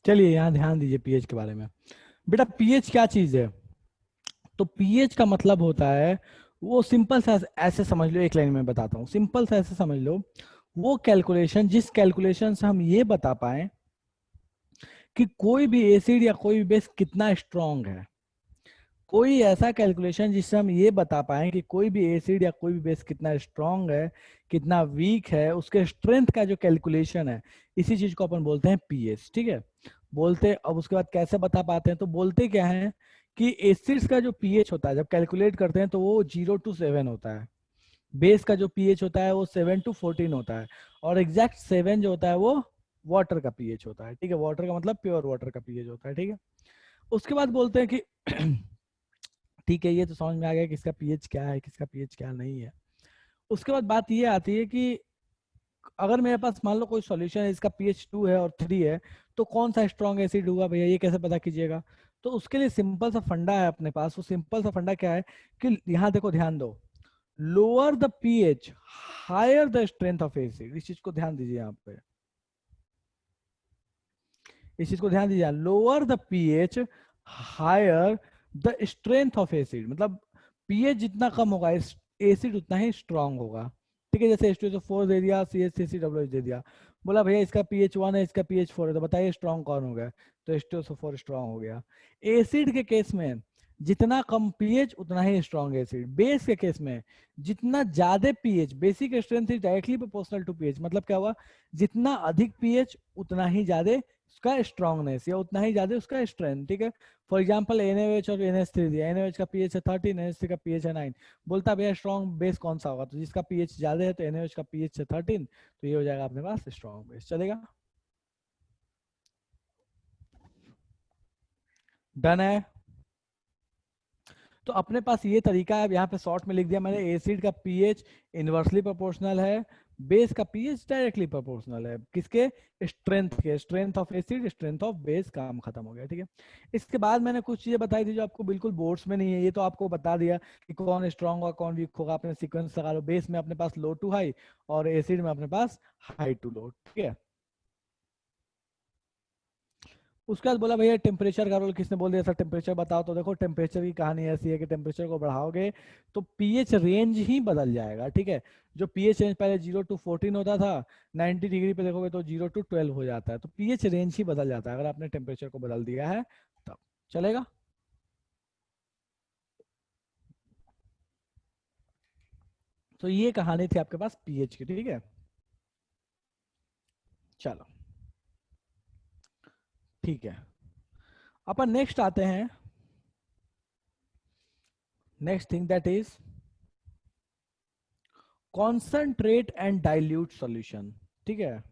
चलिए यहाँ ध्यान दीजिए पीएच के बारे में। बेटा पीएच क्या चीज है? तो पीएच का मतलब होता है, वो सिंपल सा ऐसे समझ लो, एक लाइन में बताता हूँ, सिंपल सा ऐसे समझ लो, वो कैलकुलेशन जिस कैलकुलेशन से हम ये बता पाए कि कोई भी एसिड या कोई भी बेस कितना स्ट्रांग है, कोई ऐसा कैलकुलेशन जिससे हम ये बता पाए कि कोई भी एसिड या कोई भी बेस कितना स्ट्रांग है, कितना वीक है, उसके स्ट्रेंथ का जो कैलकुलेशन है, इसी चीज को अपन बोलते हैं पीएच। ठीक है, बोलते अब उसके बाद कैसे बता पाते हैं, तो बोलते क्या है कि एसिड्स का जो पीएच होता है जब कैलकुलेट करते हैं तो वो 0 to 7 होता है, बेस का जो पीएच होता है वो 7 to 14 होता है, और एग्जैक्ट 7 जो होता है वो वाटर का पीएच होता है। ठीक है, वाटर का मतलब प्योर वाटर का पीएच होता है। ठीक है, उसके बाद बोलते हैं कि ठीक है, ये तो समझ में आ गया कि इसका पीएच क्या है, किसका पीएच क्या नहीं है। उसके बाद बात ये आती है कि अगर मेरे पास मान लो कोई सॉल्यूशन है, इसका पीएच 2 है और 3 है, तो कौन सा स्ट्रॉन्ग एसिड होगा भैया, ये कैसे पता कीजिएगा? तो उसके लिए सिंपल सा फंडा है अपने पास। वो सिंपल सा फंडा क्या है कि यहाँ देखो, ध्यान दो, lower the pH higher the strength of acid. इस चीज को ध्यान दीजिए यहाँ पे, इस चीज को ध्यान दीजिए, lower the pH higher the strength of acid, मतलब पीएच जितना कम होगा एसिड उतना ही स्ट्रांग होगा। ठीक है, जैसे H2SO4 दे दिया, CH3COOH दे दिया, बोला भैया इसका पीएच 1 है, इसका पीएच 4 है, तो बताइए स्ट्रांग कौन हो गया? तो H2SO4 स्ट्रांग हो गया। एसिड के केस में जितना कम पीएच उतना ही स्ट्रांग एसिड। बेस के केस में जितना ज्यादा pH, basic strength is directly proportional to pH, मतलब क्या हुआ, जितना अधिक पीएच उतना ही ज्यादा उसका स्ट्रांगनेस या उतना ही ज्यादा उसका स्ट्रेंथ। ठीक है, फॉर एग्जांपल NaOH और NH3 दिया, NaOH का पीएच है 13, NH3 का पीएच है 9, बोलता भैया स्ट्रॉन्ग बेस कौन सा होगा, तो जिसका पीएच ज्यादा है तो NaOH का पीएच है 13, तो ये हो जाएगा अपने पास स्ट्रॉन्ग बेस। चलेगा? डन है? तो अपने पास ये तरीका है, अब यहाँ पे शॉर्ट में लिख दिया मैंने, एसिड का पीएच इनवर्सली प्रोपोर्शनल है, बेस का पीएच डायरेक्टली प्रोपोर्शनल है, किसके? स्ट्रेंथ के, strength of acid strength of base, काम खत्म हो गया। ठीक है, इसके बाद मैंने कुछ चीजें बताई थी जो आपको बिल्कुल बोर्ड्स में नहीं है, ये तो आपको बता दिया कि कौन स्ट्रांग होगा कौन वीक होगा, आपने सीक्वेंस लगा लो, बेस में अपने पास लो टू हाई और एसिड में अपने पास हाई टू लो। ठीक है, उसके बाद बोला भैया टेम्परेचर का रोल किसने बोल दिया सर, टेम्परेचर बताओ, तो देखो टेम्परेचर की कहानी ऐसी है कि टेम्परेचर को बढ़ाओगे तो पीएच रेंज ही बदल जाएगा। ठीक है, जो पीएच रेंज पहले 0 to 14 होता था, 90 डिग्री पे देखोगे तो 0 to 12 हो जाता है, तो पीएच रेंज ही बदल जाता है अगर आपने टेम्परेचर को बदल दिया है तब। चलेगा? तो ये कहानी थी आपके पास पीएच की। ठीक है, चलो ठीक है, अपन नेक्स्ट आते हैं, next thing that is concentrate and dilute solution. ठीक है,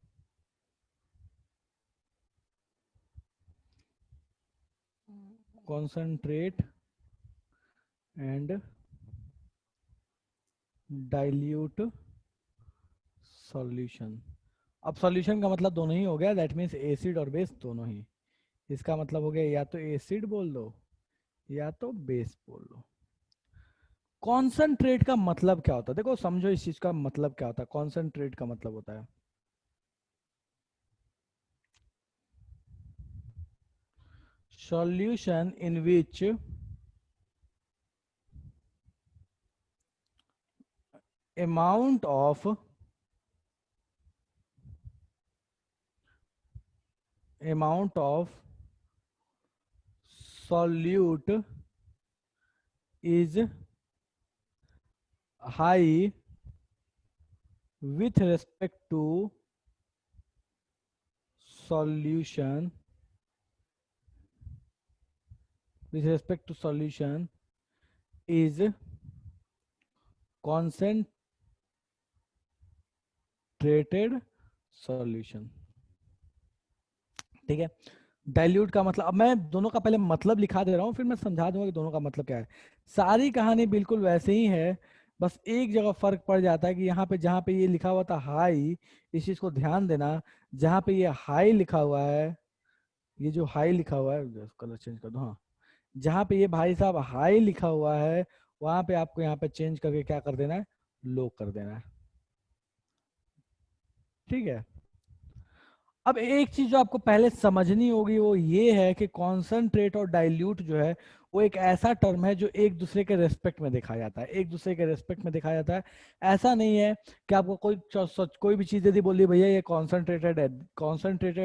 कॉन्सेंट्रेट एंड डाइल्यूट सॉल्यूशन। अब सॉल्यूशन का मतलब दोनों ही हो गया, दैट मीन्स एसिड और बेस दोनों ही। इसका मतलब हो गया या तो एसिड बोल दो या तो बेस बोल दो। कॉन्सेंट्रेट का मतलब क्या होता है, देखो समझो इस चीज का मतलब क्या होता है। कॉन्सेंट्रेट का मतलब होता है solution in which amount of solute is high with respect to solution is concentrated solution। ठीक है, डाइल्यूट का मतलब, अब मैं दोनों का पहले मतलब लिखा दे रहा हूँ फिर मैं समझा दूंगा कि दोनों का मतलब क्या है। सारी कहानी बिल्कुल वैसे ही है, बस एक जगह फर्क पड़ जाता है कि यहाँ पे जहाँ पे ये लिखा हुआ था हाई, इस चीज को ध्यान देना, जहाँ पे ये हाई लिखा हुआ है, ये जो हाई लिखा हुआ है, कलर चेंज कर दो, हाँ, जहाँ पे ये भाई साहब हाई लिखा हुआ है वहां पे आपको यहाँ पे चेंज करके क्या कर देना है, लो कर देना है। ठीक है, अब एक चीज जो आपको पहले समझनी होगी वो ये है कि कॉन्सेंट्रेट और डाइल्यूट जो है वो एक ऐसा टर्म है जो एक दूसरे के रेस्पेक्ट में देखा जाता है, एक दूसरे के रेस्पेक्ट में देखा जाता है। ऐसा नहीं है कि आपको कोई भी चीज यदि बोली भैया ये कॉन्सेंट्रेटेड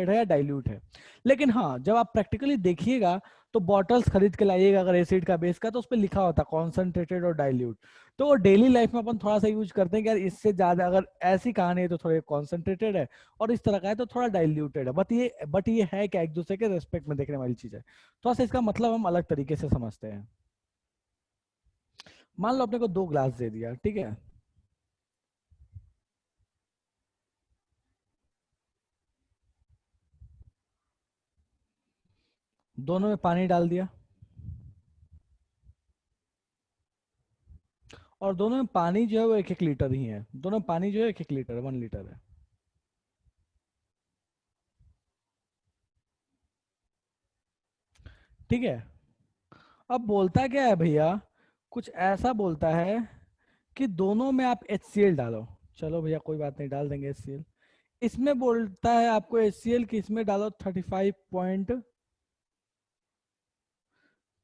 है या डाइल्यूट है। लेकिन हाँ, जब आप प्रैक्टिकली देखिएगा तो बॉटल्स खरीद के लाइएगा अगर एसिड का बेस का, तो उस पर लिखा होता है कॉन्सेंट्रेटेड और डाइल्यूट। तो डेली लाइफ में अपन थोड़ा सा यूज करते हैं कि यार इससे ज्यादा अगर ऐसी कहानी है तो थोड़ा कॉन्सेंट्रेटेड है, और इस तरह का है तो थोड़ा डाइल्यूटेड है। बट ये है क्या, एक दूसरे के रेस्पेक्ट में देखने वाली चीज है। थोड़ा सा इसका मतलब हम अलग तरीके से समझते हैं। मान लो अपने को 2 ग्लास दे दिया, ठीक है। दोनों में पानी डाल दिया, और दोनों में पानी जो है वो 1-1 लीटर ही है। दोनों में पानी जो है 1-1 लीटर, 1 लीटर है। ठीक है। अब बोलता क्या है भैया, कुछ ऐसा बोलता है कि दोनों में आप HCl डालो। चलो भैया कोई बात नहीं, डाल देंगे HCl। इसमें बोलता है आपको HCl कि इसमें डालो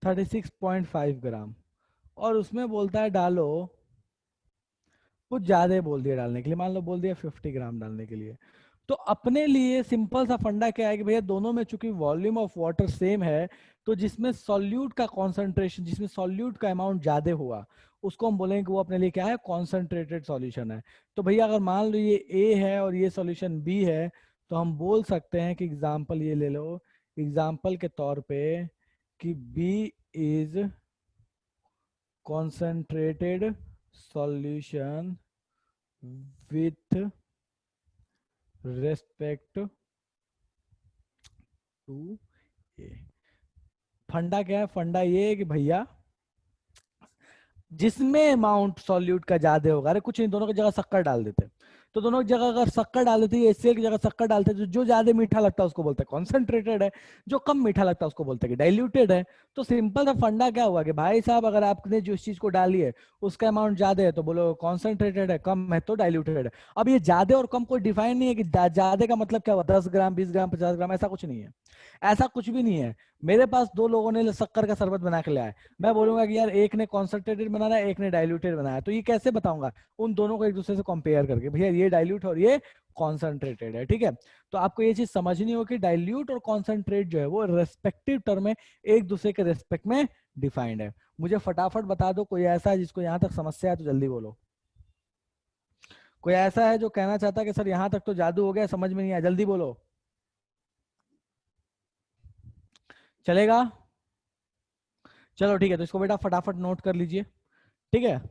36.5 ग्राम, और उसमें बोलता है डालो, कुछ ज्यादा ही बोल दिया डालने के लिए, मान लो बोल दिया 50 ग्राम डालने के लिए। तो अपने लिए सिंपल सा फंडा क्या है कि भैया दोनों में चूंकि वॉल्यूम ऑफ वाटर सेम है, तो जिसमें सॉल्यूट का कॉन्सेंट्रेशन, जिसमें सॉल्यूट का अमाउंट ज्यादा हुआ, उसको हम बोलेंगे कि वो अपने लिए क्या है, कॉन्सेंट्रेटेड सॉल्यूशन है। तो भैया अगर मान लो ये ए है और ये सॉल्यूशन बी है, तो हम बोल सकते हैं कि एग्जाम्पल ये ले लो, एग्जाम्पल के तौर पे, कि B is concentrated solution with respect to A। फंडा क्या है, फंडा ये है कि भैया जिसमें अमाउंट सॉल्यूट का ज्यादा होगा, अरे कुछ नहीं, दोनों की जगह शक्कर डाल देते। तो दोनों की जगह अगर शक्कर डाल देते, HCl की जगह शक्कर डालते, तो जो ज्यादा मीठा लगता है उसको बोलते हैं कॉन्सेंट्रेटेड है, जो कम मीठा लगता है उसको बोलते हैं कि डाइल्यूटेड है। तो सिंपल सा फंडा क्या हुआ कि भाई साहब अगर आपने जो चीज को डाली है उसका अमाउंट ज्यादा है तो बोलो कॉन्सेंट्रेटेड है, कम है तो डाइल्यूटेड है। अब ये ज्यादा और कम कोई डिफाइन नहीं है कि ज्यादा का मतलब क्या हुआ, 10 ग्राम, 20 ग्राम, 50 ग्राम, ऐसा कुछ नहीं है। ऐसा कुछ भी नहीं है। मेरे पास 2 लोगों ने शक्कर का शरबत बना के लाया, मैं बोलूंगा कि यार एक ने कॉन्सेंट्रेटेड बनाया, एक ने डाइल्यूटेड बनाया, तो ये कैसे बताऊंगा, उन दोनों को एक दूसरे से कंपेयर करके, भैया ये डाइल्यूट और ये कॉन्सेंट्रेटेड है। ठीक है। तो आपको ये चीज समझनी हो कि डाइल्यूट और कॉन्सेंट्रेट जो है वो रेस्पेक्टिव टर्म में एक दूसरे के रेस्पेक्ट में डिफाइंड है। मुझे फटाफट बता दो कोई ऐसा है जिसको यहां तक समस्या है, तो जल्दी बोलो। कोई ऐसा है जो कहना चाहता है कि सर यहां तक तो जादू हो गया, समझ में नहीं आया, जल्दी बोलो। चलेगा? चलो ठीक है, तो इसको बेटा फटाफट नोट कर लीजिए। ठीक है।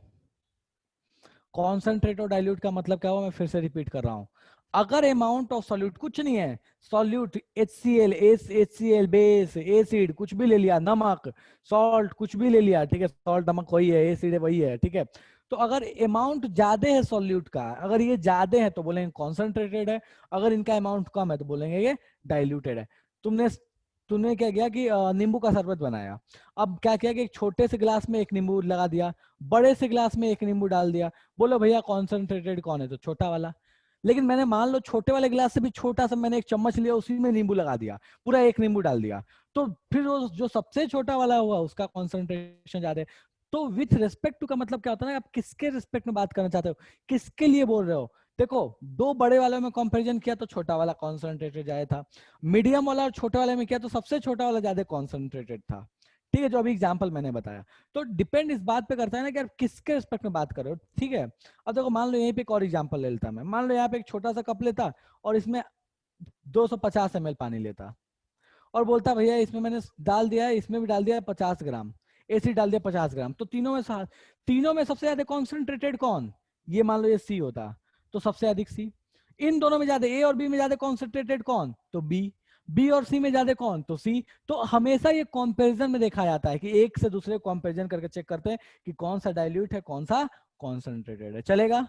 कॉन्सेंट्रेट और डाइल्यूट का मतलब क्या हुआ, मैं फिर से रिपीट कर रहा हूं। अगर अमाउंट ऑफ सॉल्यूट कुछ नहीं है, solute HCl, HCl base, acid कुछ भी ले लिया, नमक, सॉल्ट कुछ भी ले लिया, ठीक है, सॉल्ट नमक वही है, एसिड वही है, ठीक है। तो अगर अमाउंट ज्यादा है सॉल्यूट का, अगर ये ज्यादा है तो बोलेंगे कॉन्सेंट्रेटेड है, अगर इनका अमाउंट कम है तो बोलेंगे ये डाइल्यूटेड है। तुमने तुमने क्या किया कि नींबू का शरबत बनाया। अब क्या किया कि एक छोटे से गिलास में एक नींबू लगा दिया, बड़े से गिलास में एक नींबू डाल दिया। बोलो भैया कॉन्सेंट्रेटेड कौन है, तो छोटा वाला। लेकिन मैंने मान लो छोटे वाले गिलास से भी छोटा सा मैंने एक चम्मच लिया, उसी में नींबू लगा दिया, पूरा एक नींबू डाल दिया, तो फिर वो जो सबसे छोटा वाला हुआ उसका कॉन्सेंट्रेशन ज्यादा है। तो विथ रेस्पेक्ट टू का मतलब क्या होता है ना, आप किसके रिस्पेक्ट में बात करना चाहते हो, किसके लिए बोल रहे हो। देखो, 2 बड़े वालों में कंपैरिजन किया तो छोटा वाला कॉन्सेंट्रेटेड ज्यादा था, मीडियम वाला और छोटे वाले में किया तो सबसे छोटा वाला ज्यादा कॉन्सेंट्रेटेड था। ठीक है, जो अभी एग्जांपल मैंने बताया। तो डिपेंड इस बात पे करता है ना कि आप किसके रिस्पेक्ट में बात कर रहे हो। ठीक है। अब देखो, मान लो यहीं पे एक और एग्जांपल ले लेता मैं, मान लो यहाँ पे एक छोटा सा कप लेता और इसमें 250 ml पानी लेता, और बोलता भैया इसमें मैंने डाल दिया है, इसमें भी डाल दिया है 50 ग्राम, एसिड डाल दिया 50 ग्राम, तो तीनों में सबसे ज्यादा कॉन्सेंट्रेटेड कौन, ये मान लो ये सी होता, तो सबसे अधिक सी। इन दोनों में ज्यादा, ए और बी में ज्यादा कॉन्सेंट्रेटेड कौन, तो बी। बी और सी में ज्यादा कौन, तो सी। तो हमेशा ये कंपैरिजन में देखा जाता है कि एक से दूसरे कंपैरिजन करके चेक करते हैं कि कौन सा डाइल्यूट है, कौन सा कॉन्सेंट्रेटेड है। चलेगा?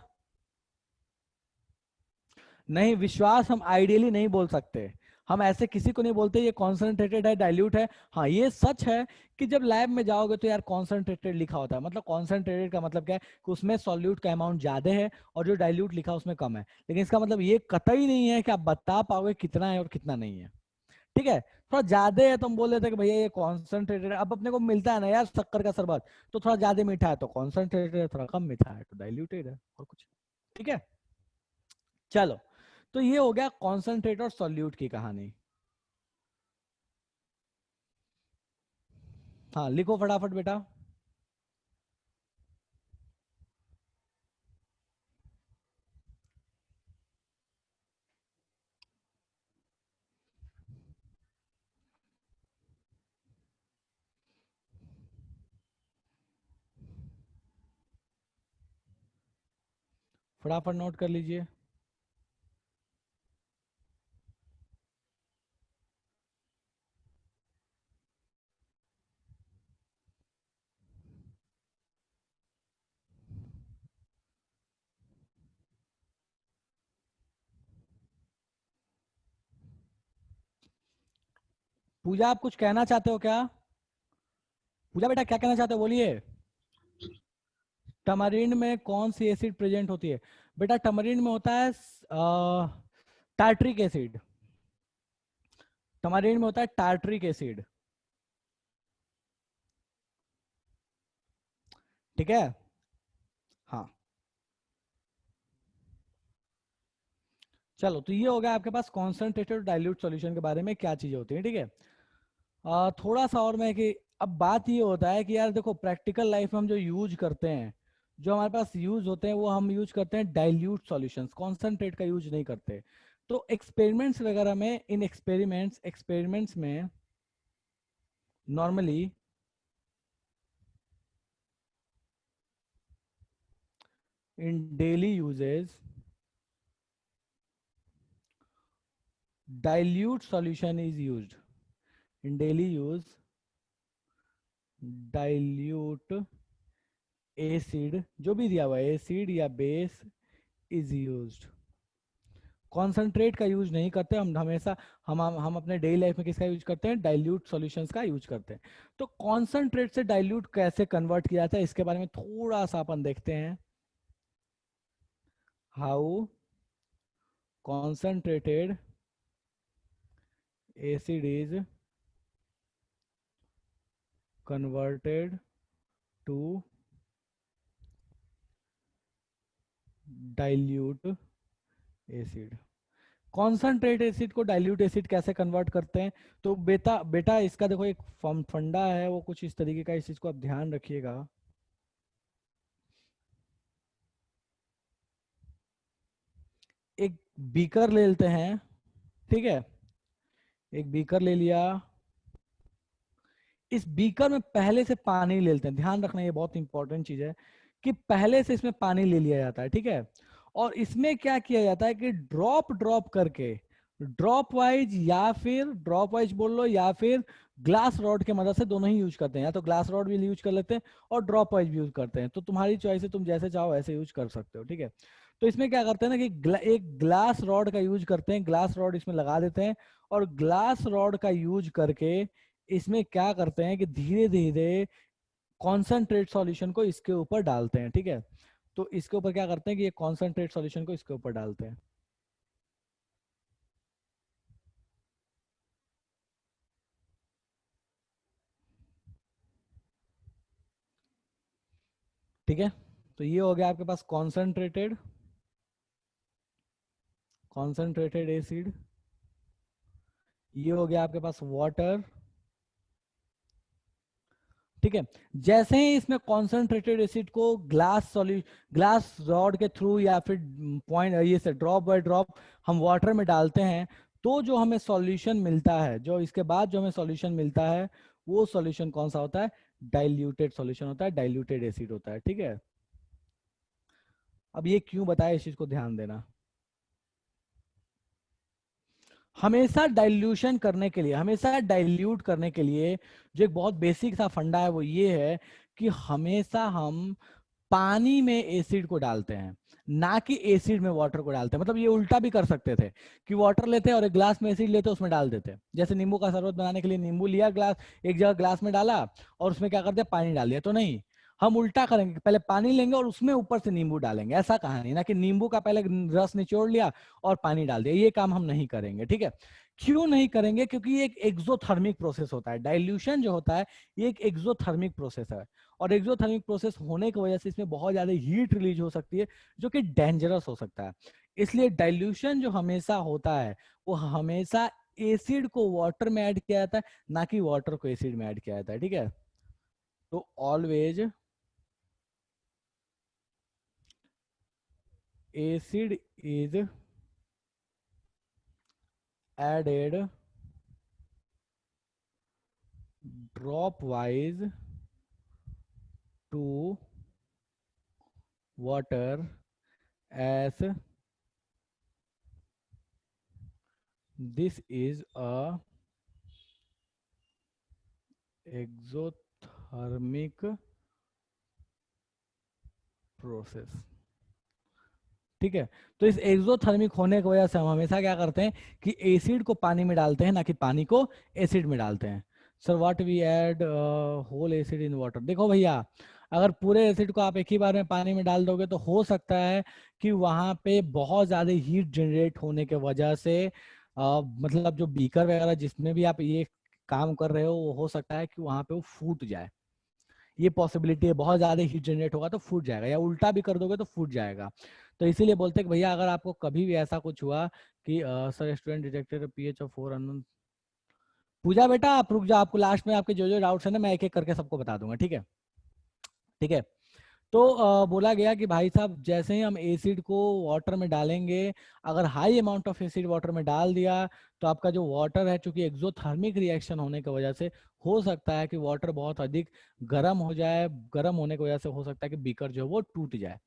नहीं, विश्वास हम आइडियली नहीं बोल सकते, हम ऐसे किसी को नहीं बोलते ये कॉन्सेंट्रेटेड है, डाइल्यूट है। हाँ ये सच है कि जब लैब में जाओगे तो यार कॉन्सेंट्रेटेड लिखा होता है, मतलब कॉन्सेंट्रेटेड का मतलब क्या है कि उसमें सॉल्यूट का अमाउंट ज्यादा है और जो डाइल्यूट लिखा उसमें कम है, लेकिन इसका मतलब ये कतई नहीं है कि आप बता पाओगे कितना है और कितना नहीं है। ठीक है, थोड़ा ज्यादा है तो हम बोल देते हैं कि भैया ये कॉन्सेंट्रेटेड है। अब अपने को मिलता है ना यार शक्कर का शरबत, तो थोड़ा ज्यादा मीठा है तो कॉन्सेंट्रेटेड है, थोड़ा कम मीठा है तो डाइल्यूटेड है, और कुछ। ठीक है, चलो, तो ये हो गया कॉन्सेंट्रेट और सॉल्यूट की कहानी। हाँ लिखो फटाफट बेटा। फटाफट नोट कर लीजिए। पूजा आप कुछ कहना चाहते हो क्या? पूजा बेटा क्या कहना चाहते हो, बोलिए। टमारिंड में कौन सी एसिड प्रेजेंट होती है? बेटा टमारिंड में होता है टार्ट्रिक एसिड। टमारिंड में होता है टार्ट्रिक एसिड। ठीक है, हाँ। चलो, तो ये हो गया आपके पास कॉन्सेंट्रेटेड डाइल्यूट सॉल्यूशन के बारे में क्या चीजें होती है। ठीक है, थोड़ा सा और मैं कि अब बात ये होता है कि यार देखो प्रैक्टिकल लाइफ में हम जो यूज करते हैं, जो हमारे पास यूज होते हैं वो हम यूज करते हैं डाइल्यूट सॉल्यूशंस, कॉन्सेंट्रेट का यूज नहीं करते। तो एक्सपेरिमेंट्स वगैरह में, इन एक्सपेरिमेंट्स में normally in daily uses dilute solution is used, in daily use dilute acid, जो भी दिया हुआ है एसिड या बेस इज यूज्ड। कॉन्सेंट्रेट का यूज नहीं करते हम हमेशा। हम अपने डेली लाइफ में किसका यूज करते हैं? डाइल्यूट सॉल्यूशंस का यूज करते हैं। तो कॉन्सेंट्रेट से डाइल्यूट कैसे कन्वर्ट किया जाता है इसके बारे में थोड़ा सा अपन देखते हैं। How concentrated acid is converted to dilute acid. Concentrate acid को डाइल्यूट एसिड कैसे कन्वर्ट करते हैं? तो बेटा बेटा इसका देखो एक फंडा है, वो कुछ इस तरीके का, इस चीज को आप ध्यान रखिएगा। एक बीकर ले लेते हैं, ठीक है, एक बीकर ले लिया। इस बीकर में पहले से पानी ले लेते हैं, ध्यान रखना ये बहुत इंपॉर्टेंट चीज है कि पहले से इसमें पानी ले लिया जाता है। ठीक है, और इसमें क्या किया जाता है कि ड्रॉप ड्रॉप करके, ड्रॉप वाइज या फिर ड्रॉप वाइज बोल लो, या फिर ग्लास रॉड के मदद से, दोनों ही यूज करते हैं, या तो ग्लास रॉड भी यूज कर लेते हैं और ड्रॉप वाइज भी यूज करते हैं, तो तुम्हारी चॉइस है, तुम जैसे चाहो ऐसे यूज कर सकते हो। ठीक है, तो इसमें क्या करते हैं ना कि एक ग्लास रॉड का यूज करते हैं, ग्लास रॉड इसमें लगा देते हैं, और ग्लास रॉड का यूज करके इसमें क्या करते हैं कि धीरे धीरे कॉन्सेंट्रेट सॉल्यूशन को इसके ऊपर डालते हैं। ठीक है, तो इसके ऊपर क्या करते हैं कि ये कॉन्सेंट्रेट सॉल्यूशन को इसके ऊपर डालते हैं। ठीक है, तो ये हो गया आपके पास कॉन्सेंट्रेटेड एसिड। ये हो गया आपके पास वाटर। ठीक है, जैसे ही इसमें कॉन्सेंट्रेटेड एसिड को ग्लास रॉड के थ्रू या फिर पॉइंट ये से ड्रॉप बाय ड्रॉप हम वाटर में डालते हैं, तो जो हमें सॉल्यूशन मिलता है, जो इसके बाद जो हमें सॉल्यूशन मिलता है, वो सॉल्यूशन कौन सा होता है? डाइल्यूटेड सॉल्यूशन होता है, डाइल्यूटेड एसिड होता है। ठीक है, अब ये क्यों बताया, इस चीज को ध्यान देना। हमेशा डाइल्यूशन करने के लिए, हमेशा डाइल्यूट करने के लिए जो एक बहुत बेसिक सा फंडा है वो ये है कि हमेशा हम पानी में एसिड को डालते हैं, ना कि एसिड में वाटर को डालते हैं। मतलब ये उल्टा भी कर सकते थे कि वाटर लेते और एक ग्लास में एसिड लेते उसमें डाल देते। जैसे नींबू का शरबत बनाने के लिए नींबू लिया ग्लास, एक जगह ग्लास में डाला और उसमें क्या करते पानी डाल दिया। तो नहीं, हम उल्टा करेंगे, पहले पानी लेंगे और उसमें ऊपर से नींबू डालेंगे। ऐसा कहानी ना कि नींबू का पहले रस निचोड़ लिया और पानी डाल दिया। ये काम हम नहीं करेंगे, ठीक है। क्यों नहीं करेंगे? क्योंकि ये एक एक्सोथर्मिक प्रोसेस होता है। डाइल्यूशन जो होता है ये एक एक्सोथर्मिक प्रोसेस है, और एक्सोथर्मिक प्रोसेस होने की वजह से इसमें बहुत ज्यादा हीट रिलीज हो सकती है जो कि डेंजरस हो सकता है। इसलिए डाइल्यूशन जो हमेशा होता है वो हमेशा एसिड को वाटर में ऐड किया जाता है, ना कि वाटर को एसिड में ऐड किया जाता है, ठीक है। तो always acid is added drop wise to water as this is a exothermic process, ठीक है। तो इस एक्सोथर्मिक होने की वजह से हम हमेशा क्या करते हैं कि एसिड को पानी में डालते हैं, ना कि पानी को एसिड में डालते हैं। Sir what we add whole acid in water. देखो भैया, अगर पूरे एसिड को आप एक ही बार में पानी में डाल दोगे तो हो सकता है कि वहां पे बहुत ज्यादा हीट जनरेट होने के वजह से मतलब जो बीकर वगैरह जिसमें भी आप ये काम कर रहे हो वो हो सकता है कि वहां पे वो फूट जाए। ये पॉसिबिलिटी है, बहुत ज्यादा हीट जनरेट होगा तो फूट जाएगा, या उल्टा भी कर दोगे तो फूट जाएगा। तो इसीलिए बोलते हैं कि भैया अगर आपको कभी भी ऐसा कुछ हुआ कि sir student detected pH of 4 unknown. Pooja बेटा आप रुक जाओ, आपको लास्ट में आपके जो जो डाउट्स है ना मैं एक एक करके सबको बता दूंगा, ठीक है। ठीक है। तो बोला गया कि भाई साहब जैसे ही हम एसिड को वाटर में डालेंगे, अगर high amount of acid water में डाल दिया तो आपका जो वाटर है, चूंकि एक्सोथर्मिक रिएक्शन होने की वजह से हो सकता है कि वाटर बहुत अधिक गर्म हो जाए। गर्म होने की वजह से हो सकता है कि बीकर जो है वो टूट जाए,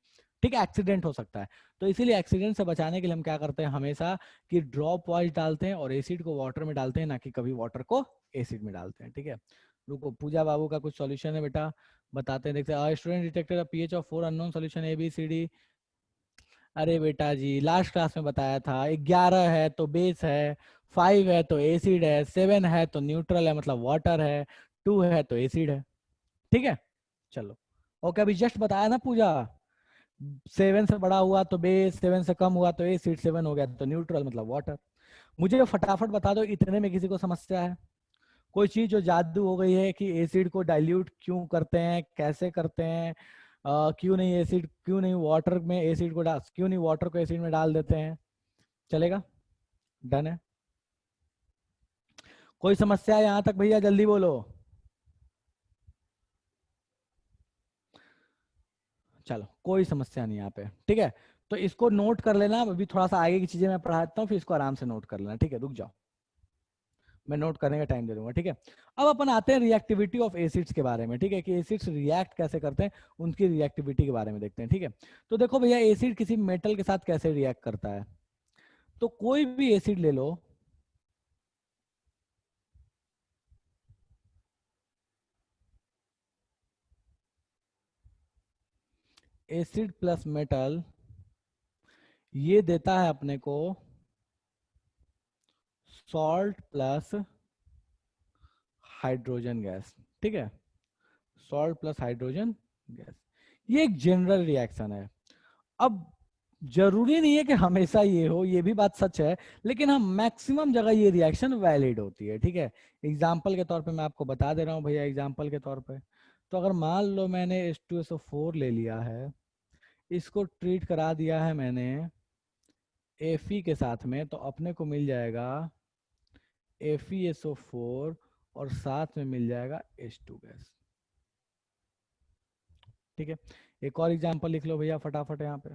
ठीक है, एक्सीडेंट हो सकता है। तो इसीलिए एक्सीडेंट से बचाने के लिए हम क्या करते हैं हमेशा कि ड्रॉप वाइज डालते हैं और एसिड को वाटर में डालते हैं, ना कि कभी वाटर को एसिड में डालते हैं, ठीक है। रुको, पूजा बाबू का कुछ सॉल्यूशन है बेटा, बताते हैं, देखते हैं। Student detected pH of 4 unknown solution A B C D. अरे बेटा जी लास्ट क्लास में बताया था, 11 है तो बेस है, 5 है तो एसिड है, 7 है तो न्यूट्रल है मतलब वाटर है, 2 है तो एसिड है, ठीक है। चलो ओके, अभी जस्ट बताया ना पूजा, 7 से बड़ा हुआ तो बेस, 7 से कम हुआ तो एसिड, 7 हो गया तो न्यूट्रल मतलब वाटर। मुझे फटाफट बता दो, इतने में किसी को समस्या है? कोई चीज जो जादू हो गई है कि एसिड को डाइल्यूट क्यों करते हैं, कैसे करते हैं, क्यों नहीं एसिड, क्यों नहीं वाटर में एसिड को डाल, क्यों नहीं वाटर को एसिड में डाल देते हैं? चलेगा? डन है? कोई समस्या है यहां तक भैया, जल्दी बोलो। चलो कोई समस्या नहीं यहाँ पे, ठीक है। तो इसको नोट कर लेना, अभी थोड़ा सा आगे की चीजें मैं पढ़ाता हूँ फिर इसको आराम से नोट कर लेना, ठीक है। रुक जाओ, मैं नोट करने का टाइम दे दूंगा, ठीक है। अब अपन आते हैं रिएक्टिविटी ऑफ एसिड्स के बारे में, ठीक है, कि एसिड्स रिएक्ट कैसे करते हैं, उनकी रिएक्टिविटी के बारे में देखते हैं, ठीक है। तो देखो भैया, एसिड किसी मेटल के साथ कैसे रिएक्ट करता है। तो कोई भी एसिड ले लो, एसिड प्लस मेटल, ये देता है अपने को सॉल्ट प्लस हाइड्रोजन गैस, ठीक है। सॉल्ट प्लस हाइड्रोजन गैस, ये एक जनरल रिएक्शन है। अब जरूरी नहीं है कि हमेशा ये हो, ये भी बात सच है, लेकिन हम मैक्सिमम जगह ये रिएक्शन वैलिड होती है, ठीक है। एग्जाम्पल के तौर पे मैं आपको बता दे रहा हूँ भैया, एग्जाम्पल के तौर पे, तो अगर मान लो मैंने H2SO4 ले लिया है, इसको ट्रीट करा दिया है मैंने Fe के साथ में, तो अपने को मिल जाएगा FeSO4 और साथ में मिल जाएगा H2 गैस, ठीक है। एक और एग्जाम्पल लिख लो भैया फटाफट यहाँ पे।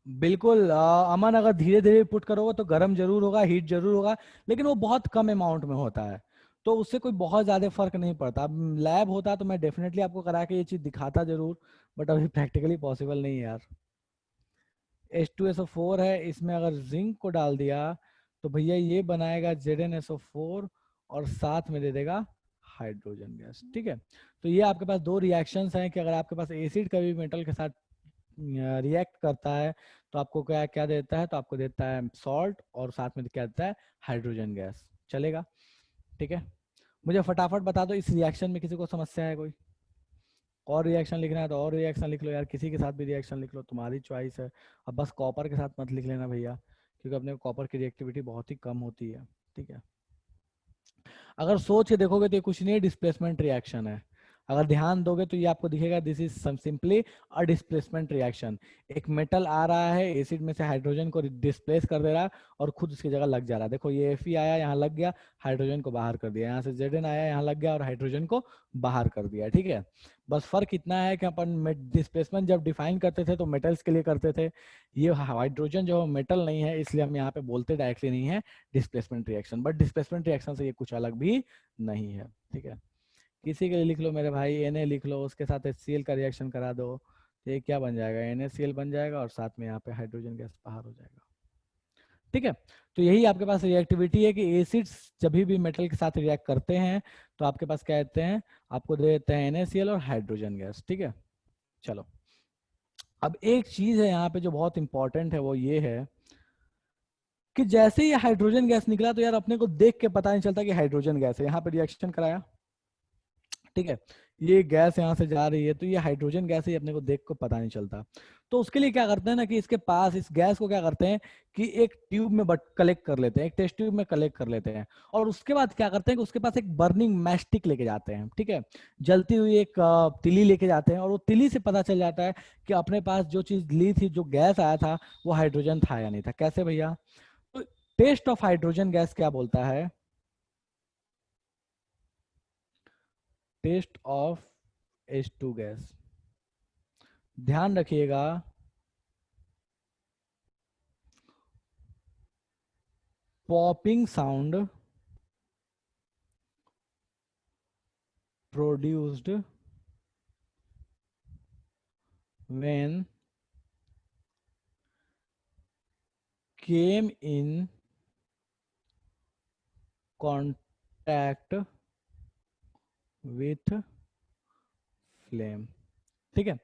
बिल्कुल अमन, अगर धीरे धीरे पुट करोगे तो गर्म जरूर होगा, हीट जरूर होगा, लेकिन वो बहुत कम अमाउंट में होता है, तो उससे कोई बहुत ज्यादा फर्क नहीं पड़ता। अब लैब होता तो मैं डेफिनेटली आपको करा के ये चीज दिखाता जरूर, बट अभी प्रैक्टिकली पॉसिबल नहीं है यार। H2SO4 है, इसमें अगर जिंक को डाल दिया तो भैया ये बनाएगा ZnSO4, और साथ में दे देगा हाइड्रोजन गैस। ठीक है, तो ये आपके पास दो रिएक्शंस हैं कि अगर आपके पास एसिड कभी मेटल के साथ रिएक्ट करता है तो आपको क्या क्या देता है, तो आपको देता है सॉल्ट और साथ में क्या देता है, हाइड्रोजन गैस। चलेगा? ठीक है, मुझे फटाफट बता दो इस रिएक्शन में किसी को समस्या है कोई? और रिएक्शन लिखना है तो और रिएक्शन लिख लो यार, किसी के साथ भी रिएक्शन लिख लो, तुम्हारी चॉइस है। अब बस कॉपर के साथ मत लिख लेना भैया, क्योंकि अपने कॉपर की रिएक्टिविटी बहुत ही कम होती है। ठीक है, अगर सोच के देखोगे तो ये कुछ नहीं, डिस्प्लेसमेंट रिएक्शन है। अगर ध्यान दोगे तो ये आपको दिखेगा this is simply a displacement reaction. एक मेटल आ रहा है, एसिड में से हाइड्रोजन को डिस्प्लेस कर दे रहा है और खुद उसकी जगह लग जा रहा है। देखो ये Fe आया, यहाँ लग गया, हाइड्रोजन को बाहर कर दिया। यहाँ से Zn आया, यहाँ लग गया और हाइड्रोजन को बाहर कर दिया। ठीक है, बस फर्क इतना है कि अपन डिस्प्लेसमेंट जब डिफाइन करते थे तो मेटल्स के लिए करते थे। ये हाइड्रोजन जो मेटल नहीं है, इसलिए हम यहाँ पे बोलते डायरेक्टली नहीं है displacement reaction, but displacement reaction से ये कुछ अलग भी नहीं है। ठीक है, किसी के लिए लिख लो मेरे भाई, Na लिख लो, उसके साथ HCl का रिएक्शन करा दो, तो ये क्या बन जाएगा, NaCl बन जाएगा और साथ में यहाँ पे हाइड्रोजन गैस बाहर हो जाएगा। ठीक है, तो यही आपके पास रिएक्टिविटी है कि एसिड्स जब भी मेटल के साथ रिएक्ट करते हैं तो आपके पास क्या देते हैं, आपको दे देते हैं NaCl और हाइड्रोजन गैस। ठीक है, चलो अब एक चीज है यहाँ पे जो बहुत इंपॉर्टेंट है, वो ये है कि जैसे ही हाइड्रोजन गैस निकला तो यार अपने को देख के पता नहीं चलता कि हाइड्रोजन गैस है। यहाँ पे रिएक्शन कराया, ठीक है, ये गैस यहाँ से जा रही है तो ये हाइड्रोजन गैस है, अपने को देख को पता नहीं चलता। तो उसके लिए क्या करते हैं ना कि इसके पास इस गैस को क्या करते हैं कि एक ट्यूब में कलेक्ट कर लेते हैं, एक टेस्ट ट्यूब में कलेक्ट कर लेते हैं, और उसके बाद क्या करते हैं कि उसके पास एक बर्निंग मैस्टिक लेके जाते हैं। ठीक है, जलती हुई एक तिली लेके जाते हैं और वो तिली से पता चल जाता है कि अपने पास जो चीज ली थी, जो गैस आया था, वो हाइड्रोजन था या नहीं था। कैसे भैया? तो टेस्ट ऑफ हाइड्रोजन गैस क्या बोलता है, टेस्ट ऑफ H2 गैस, ध्यान रखिएगा, popping sound produced when came in contact with flame. ठीक है,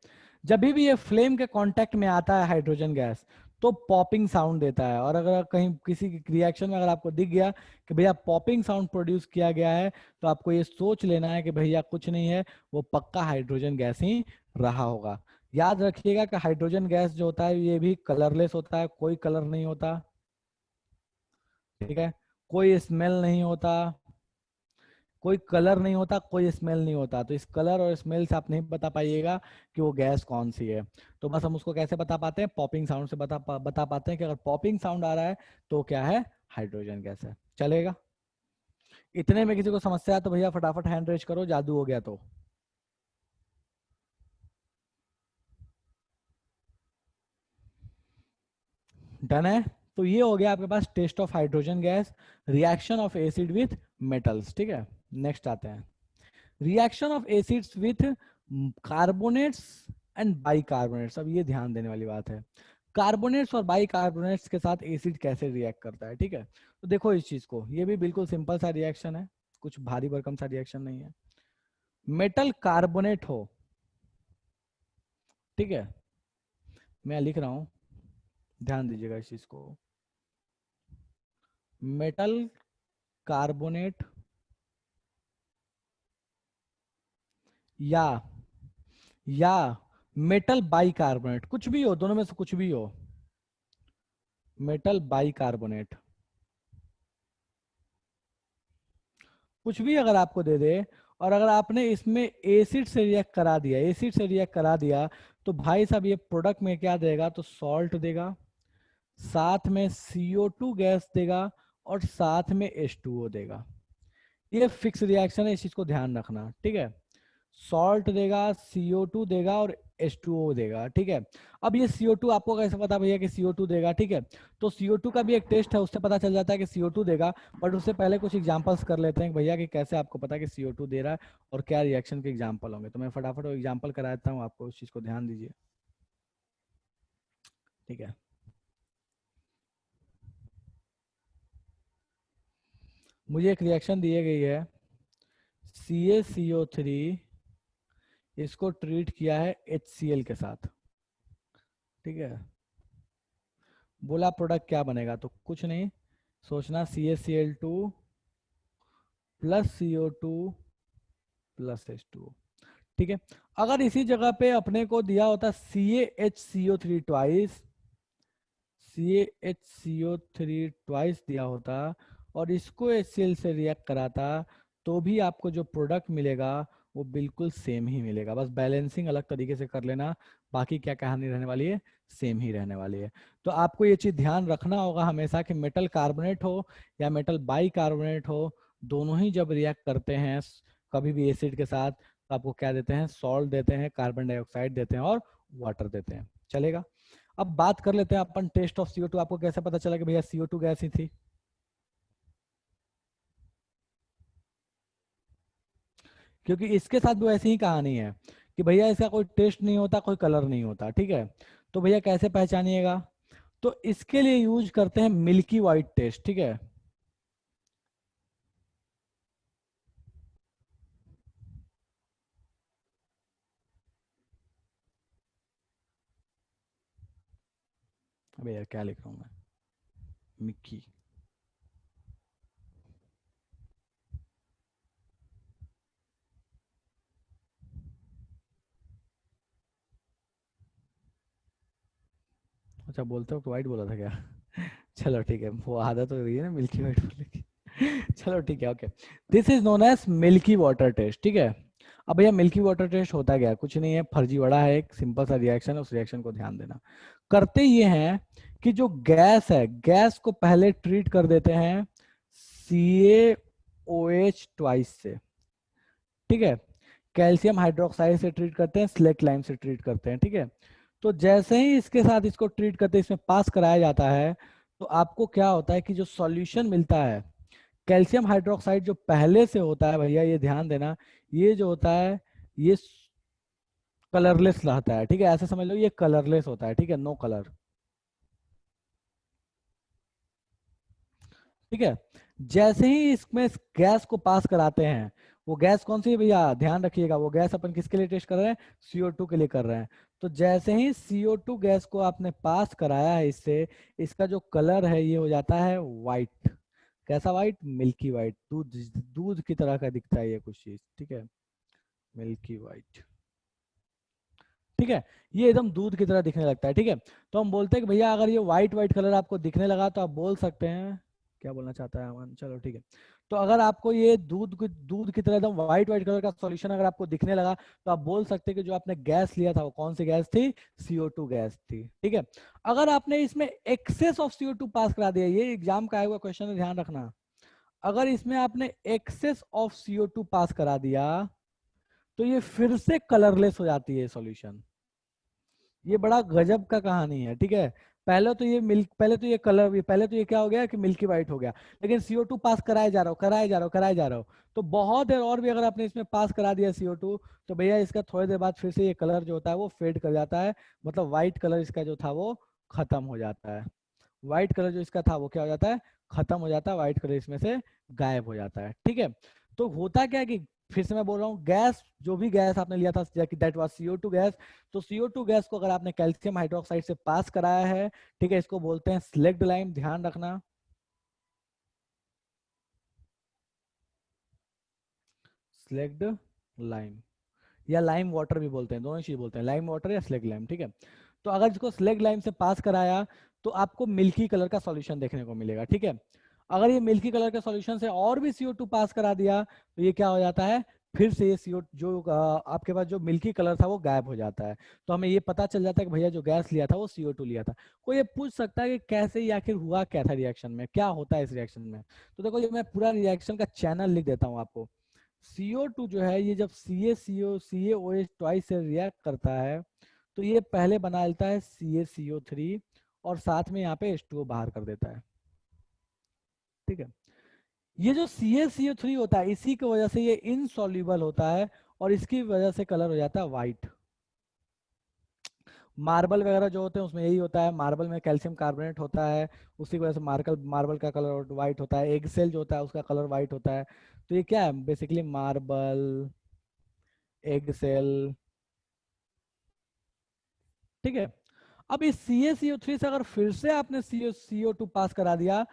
जब भी ये फ्लेम के कांटेक्ट में आता है हाइड्रोजन गैस तो पॉपिंग साउंड देता है। और अगर कहीं किसी रिएक्शन में अगर आपको दिख गया कि भैया पॉपिंग साउंड प्रोड्यूस किया गया है, तो आपको ये सोच लेना है कि भैया कुछ नहीं है, वो पक्का हाइड्रोजन गैस ही रहा होगा। याद रखिएगा कि हाइड्रोजन गैस जो होता है ये भी कलरलेस होता है, कोई कलर नहीं होता। ठीक है, कोई स्मेल नहीं होता, कोई कलर नहीं होता, कोई स्मेल नहीं होता। तो इस कलर और स्मेल से आप नहीं बता पाइएगा कि वो गैस कौन सी है। तो बस हम उसको कैसे बता पाते हैं, पॉपिंग साउंड से बता पाते हैं कि अगर पॉपिंग साउंड आ रहा है तो क्या है, हाइड्रोजन गैस है। चलेगा? इतने में किसी को समस्या है तो भैया फटाफट हैंड रेज करो, जादू हो गया तो। डन है? तो ये हो गया आपके पास test of hydrogen gas, reaction of acid with metals. ठीक है, नेक्स्ट आते हैं, reaction of acids with carbonates and bicarbonates. अब ये ध्यान देने वाली बात है, कार्बोनेट्स और बाइकार्बोनेट्स के साथ एसिड कैसे रिएक्ट करता है। ठीक है, तो देखो इस चीज को, ये भी बिल्कुल सिंपल सा रिएक्शन है, कुछ भारी भरकम सा रिएक्शन नहीं है। मेटल कार्बोनेट हो, ठीक है, मैं लिख रहा हूं, ध्यान दीजिएगा इस चीज को, मेटल कार्बोनेट या या मेटल बाइकार्बोनेट, कुछ भी हो, दोनों में से कुछ भी हो, मेटल बाइकार्बोनेट कुछ भी अगर आपको दे दे, और अगर आपने इसमें एसिड से रिएक्ट करा दिया, एसिड से रिएक्ट करा दिया, तो भाई साहब ये प्रोडक्ट में क्या देगा, तो सॉल्ट देगा, साथ में CO2 गैस देगा और साथ में H2O देगा। ये फिक्स रिएक्शन है, इस चीज को ध्यान रखना। ठीक है, सॉल्ट देगा, CO2 देगा और H2O देगा। ठीक है, अब ये CO2 आपको कैसे पता भैया कि CO2 देगा? ठीक है, तो CO2 का भी एक टेस्ट है, उससे पता चल जाता है कि CO2 देगा। बट उससे पहले कुछ एग्जांपल्स कर लेते हैं भैया कि कैसे आपको पता है कि CO2 दे रहा है और क्या रिएक्शन के एग्जाम्पल होंगे। तो मैं फटाफट एग्जाम्पल करा देता हूँ आपको, उस चीज को ध्यान दीजिए। ठीक है, मुझे एक रिएक्शन दी गई है, CaCO3, इसको ट्रीट किया है HCl के साथ, ठीक है। बोला प्रोडक्ट क्या बनेगा, तो कुछ नहीं सोचना, CaCl2 plus CO2 plus H2O, ठीक है। अगर इसी जगह पे अपने को दिया होता CaHCO3 ट्वाइस, CaHCO3 ट्वाइस दिया होता और इसको HCl से रिएक्ट कराता, तो भी आपको जो प्रोडक्ट मिलेगा वो बिल्कुल सेम ही मिलेगा। बस बैलेंसिंग अलग तरीके से कर लेना, बाकी क्या कहानी रहने वाली है, सेम ही रहने वाली है। तो आपको ये चीज ध्यान रखना होगा हमेशा कि मेटल कार्बोनेट हो या मेटल बाई कार्बोनेट हो, दोनों ही जब रिएक्ट करते हैं कभी भी एसिड के साथ, तो आपको क्या देते हैं, सॉल्ट देते हैं, कार्बन डाइऑक्साइड देते हैं और वाटर देते हैं। चलेगा। अब बात कर लेते हैं अपन टेस्ट ऑफ CO2। आपको कैसे पता चला कि भैया CO2 गैस ही थी? क्योंकि इसके साथ भी ऐसी ही कहानी है कि भैया इसका कोई टेस्ट नहीं होता, कोई कलर नहीं होता, ठीक है। तो भैया कैसे पहचानिएगा, तो इसके लिए यूज करते हैं मिल्की वाइट टेस्ट, ठीक है। अबे यार क्या लिख रहा हूँ मैं, मिक्की। अच्छा बोलते हो वाइट बोला था क्या? चलो ठीक है, वो आदत हो रही है ना मिल्की वाइट बोलने की। चलो ठीक है, okay. This is known as milky water test, ठीक है। अब भैया मिल्की वाटर टेस्ट होता क्या, कुछ नहीं है, फर्जीवाड़ा है, एक सिंपल सा रिएक्शन है, उस रिएक्शन को ध्यान देना। करते ये हैं कि जो गैस है, गैस को पहले ट्रीट कर देते हैं CaOH ट्वाइस से, ठीक है। कैल्शियम हाइड्रोक्साइड से ट्रीट करते हैं, स्लेक्ट लाइम से ट्रीट करते हैं, ठीक है। तो जैसे ही इसके साथ इसको ट्रीट करते हैं, इसमें पास कराया जाता है, तो आपको क्या होता है कि जो सॉल्यूशन मिलता है, कैल्शियम हाइड्रोक्साइड जो पहले से होता है भैया, ये ध्यान देना, ये जो होता है ये कलरलेस रहता है, ठीक है। ऐसे समझ लो ये कलरलेस होता है, ठीक है, नो कलर, ठीक है। जैसे ही इसमें इस गैस को पास कराते हैं, वो गैस कौन सी है भैया, ध्यान रखिएगा, वो गैस अपन किसके लिए टेस्ट कर रहे हैं, CO2 के लिए कर रहे हैं। तो जैसे ही CO2 गैस को आपने पास कराया है इससे, इसका जो कलर है ये हो जाता है वाइट। कैसा वाइट, मिल्की वाइट, दूध, दूध की तरह का दिखता है ये कुछ चीज, ठीक है, मिल्की वाइट, ठीक है। ये एकदम दूध की तरह दिखने लगता है, ठीक है। तो हम बोलते हैं कि भैया अगर ये व्हाइट व्हाइट कलर आपको दिखने लगा, तो आप बोल सकते हैं, क्या बोलना चाहता है अमन, चलो ठीक है। तो अगर आपको ये दूध की तरह एकदम व्हाइट व्हाइट कलर का सॉल्यूशन अगर आपको दिखने लगा, तो आप बोल सकते हैं कि जो आपने गैस लिया था वो कौन सी गैस थी, CO2 गैस थी, ठीक है। अगर आपने इसमें एक्सेस ऑफ CO2 पास करा दिया, ये एग्जाम का आया हुआ क्वेश्चन है, ध्यान रखना, अगर इसमें आपने एक्सेस ऑफ CO2 पास करा दिया, तो ये फिर से कलरलेस हो जाती है सॉल्यूशन। ये बड़ा गजब का कहानी है, ठीक है। पहले तो ये कलर, पहले तो ये क्या हो गया कि मिल्की वाइट हो गया, लेकिन CO2 पास कराए जा रहा हो, कराए जा रहा हो, कराए जा रहा हो, तो बहुत देर और भी अगर आपने इसमें पास करा दिया CO2, तो भैया इसका थोड़ी देर बाद फिर से ये कलर जो होता है वो फेड कर जाता है, मतलब व्हाइट कलर इसका जो था वो खत्म हो जाता है। व्हाइट कलर जो इसका था वो क्या हो जाता है, खत्म हो जाता है, व्हाइट कलर इसमें से गायब हो जाता है, ठीक है। तो होता क्या है कि फिर से मैं बोल रहा हूँ, गैस जो भी गैस आपने लिया था दैट वाज CO2 गैस, तो CO2 गैस को अगर आपने कैल्शियम हाइड्रोक्साइड से पास कराया है, ठीक है, इसको बोलते हैं स्लेक्ड लाइम, ध्यान रखना, स्लेक्ड लाइम, या लाइम वाटर भी बोलते हैं, दोनों चीज बोलते हैं, लाइम वाटर या स्लेक्ड लाइम, ठीक है। तो अगर इसको स्लेक्ड लाइम से पास कराया, तो आपको मिल्की कलर का सॉल्यूशन देखने को मिलेगा, ठीक है। अगर ये मिल्की कलर के सॉल्यूशन से और भी CO2 पास करा दिया, तो ये क्या हो जाता है, फिर से ये CO जो आपके पास जो मिल्की कलर था वो गायब हो जाता है। तो हमें ये पता चल जाता है कि भैया जो गैस लिया था वो CO2 लिया था। कोई ये पूछ सकता है कि कैसे ये आखिर हुआ क्या था रिएक्शन में, क्या होता है इस रिएक्शन में, तो देखो ये मैं पूरा रिएक्शन का चैनल लिख देता हूँ आपको। CO2 जो है ये जब CaOH ट्वाइस से रिएक्ट करता है, तो ये पहले बना लेता है CaCO3 और साथ में यहाँ पे H2O बाहर कर देता है, ठीक है। ये जो CaCO3 होता है, इसी की वजह से ये इनसॉल्युबल होता है और इसकी वजह से कलर हो जाता है व्हाइट। मार्बल वगैरह जो होते हैं उसमें यही होता है, मार्बल में कैल्शियम कार्बोनेट होता है, उसी की वजह से मार्बल मार्बल का कलर वाइट होता है, एग सेल जो होता है उसका कलर वाइट होता है। तो ये क्या है बेसिकली, मार्बल, एग सेल, ठीक है। अब इस CaCO3 से अगर फिर से आपने CO2 पास करा दिया,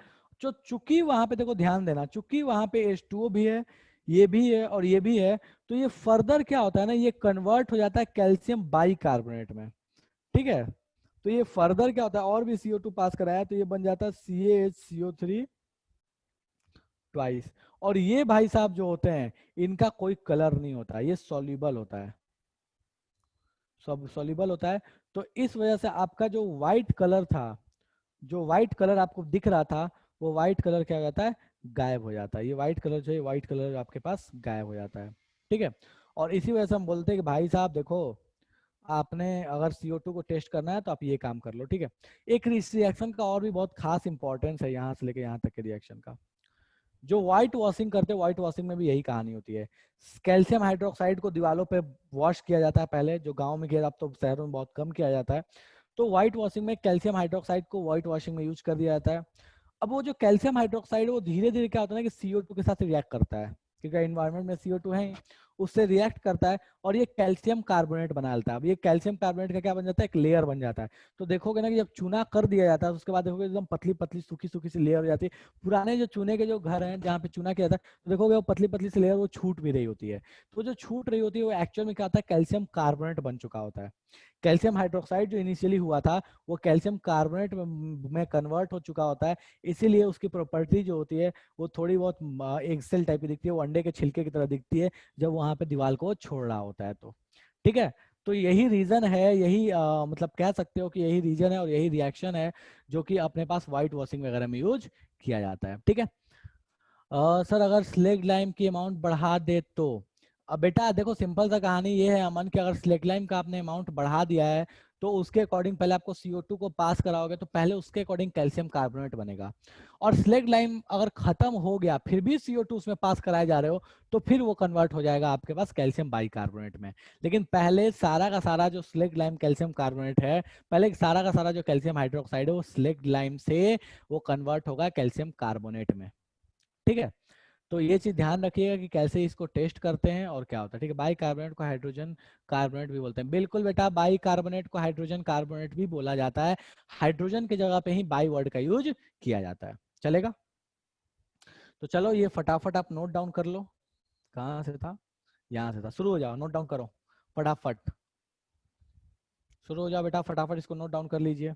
जो चूंकि वहां पे देखो ध्यान देना, चूंकि वहां पे H2O भी है, ये भी है और ये भी है, तो ये फर्दर क्या होता है ना, ये कन्वर्ट हो जाता है कैल्शियम बाइकार्बोनेट में, ठीक है। तो ये फर्दर क्या होता है, और भी CO2 पास कराया तो ये बन जाता है CaHCO3 ट्वाइस। और ये भाई साहब जो होते हैं इनका कोई कलर नहीं होता, ये सॉल्युबल होता है, सब सॉल्युबल होता है। तो इस वजह से आपका जो व्हाइट कलर था, जो व्हाइट कलर आपको दिख रहा था, वो व्हाइट कलर क्या हो जाता है, गायब हो जाता है। ये व्हाइट कलर जो है, व्हाइट कलर आपके पास गायब हो जाता है, ठीक है। और इसी वजह से हम बोलते हैं कि भाई साहब देखो, आपने अगर CO2 को टेस्ट करना है तो आप ये काम कर लो, ठीक है। एक इस रिएक्शन का और भी बहुत खास इंपॉर्टेंस है यहाँ से लेके यहाँ तक के रिएक्शन का। जो व्हाइट वॉशिंग करते हैं, व्हाइट वॉशिंग में भी यही कहानी होती है। कैल्शियम हाइड्रोक्साइड को दीवारों पे वॉश किया जाता है पहले, जो गांव में किया, अब तो शहरों में बहुत कम किया जाता है। तो व्हाइट वॉशिंग में कैल्शियम हाइड्रोक्साइड को व्हाइट वॉशिंग में यूज कर दिया जाता है। अब वो जो कैल्शियम हाइड्रोक्साइड है वो धीरे धीरे क्या होता है ना कि CO2 के साथ रिएक्ट करता है, क्योंकि एनवायरनमेंट में CO2 है ही, उससे रिएक्ट करता है और ये कैल्शियम कार्बोनेट बना लेता है। अब ये कैल्शियम कार्बोनेट का क्या बन जाता है, एक लेयर बन जाता है। तो देखोगे ना कि जब चूना कर दिया जाता है उसके बाद देखोगे एकदम पतली पतली सूखी सूखी सी लेयर हो जाती है। पुराने जो चूने के जो घर हैं जहाँ पे चूना किया था, तो देखोगे वो पतली पतली सी लेयर वो छूट भी रही होती है। तो जो छूट रही होती है वो एक्चुअल में क्या होता है, कैल्शियम कार्बोनेट बन चुका होता है। कैल्शियम हाइड्रोक्साइड जो इनिशियली हुआ था वो कैल्शियम कार्बोनेट में कन्वर्ट हो चुका होता है। इसीलिए उसकी प्रॉपर्टी जो होती है वो थोड़ी बहुत एक सेल टाइप की दिखती है, वो अंडे के छिलके की तरह दिखती है जब वहां पे दीवार को छोड़ रहा होता है तो, ठीक है। तो यही रीजन है, यही मतलब कह सकते हो कि यही रीजन है और यही रिएक्शन है जो कि अपने पास व्हाइट वॉशिंग वगैरह में यूज किया जाता है, ठीक है। सर अगर स्लेग लाइम की अमाउंट बढ़ा दे तो, अब बेटा देखो सिंपल सा कहानी ये है अमन कि अगर स्लेग लाइम का आपने अमाउंट बढ़ा दिया है तो उसके अकॉर्डिंग पहले आपको CO2 को पास कराओगे तो पहले उसके अकॉर्डिंग कैल्शियम कार्बोनेट बनेगा। और स्लेग लाइम अगर खत्म हो गया फिर भी CO2 उसमें पास कराए जा रहे हो तो फिर वो कन्वर्ट हो जाएगा आपके पास कैल्शियम बाइकार्बोनेट में। लेकिन पहले सारा का सारा जो स्लेग लाइम कैल्शियम कार्बोनेट है, पहले सारा का सारा जो कैल्शियम हाइड्रोक्साइड है वो स्लेग लाइम से वो कन्वर्ट होगा कैल्शियम कार्बोनेट में, ठीक है। तो ये चीज ध्यान रखिएगा कि कैसे इसको टेस्ट करते हैं और क्या होता है, ठीक है। बाई कार्बोनेट को हाइड्रोजन कार्बोनेट भी बोलते हैं, बिल्कुल बेटा, बाई कार्बोनेट को हाइड्रोजन कार्बोनेट भी बोला जाता है। हाइड्रोजन की जगह पे ही बाई वर्ड का यूज किया जाता है, चलेगा। तो चलो ये फटाफट आप नोट डाउन कर लो। कहाँ से था, यहाँ से था, शुरू हो जाओ, नोट डाउन करो फटाफट, शुरू हो जाओ बेटा, फटाफट इसको नोट डाउन कर लीजिए।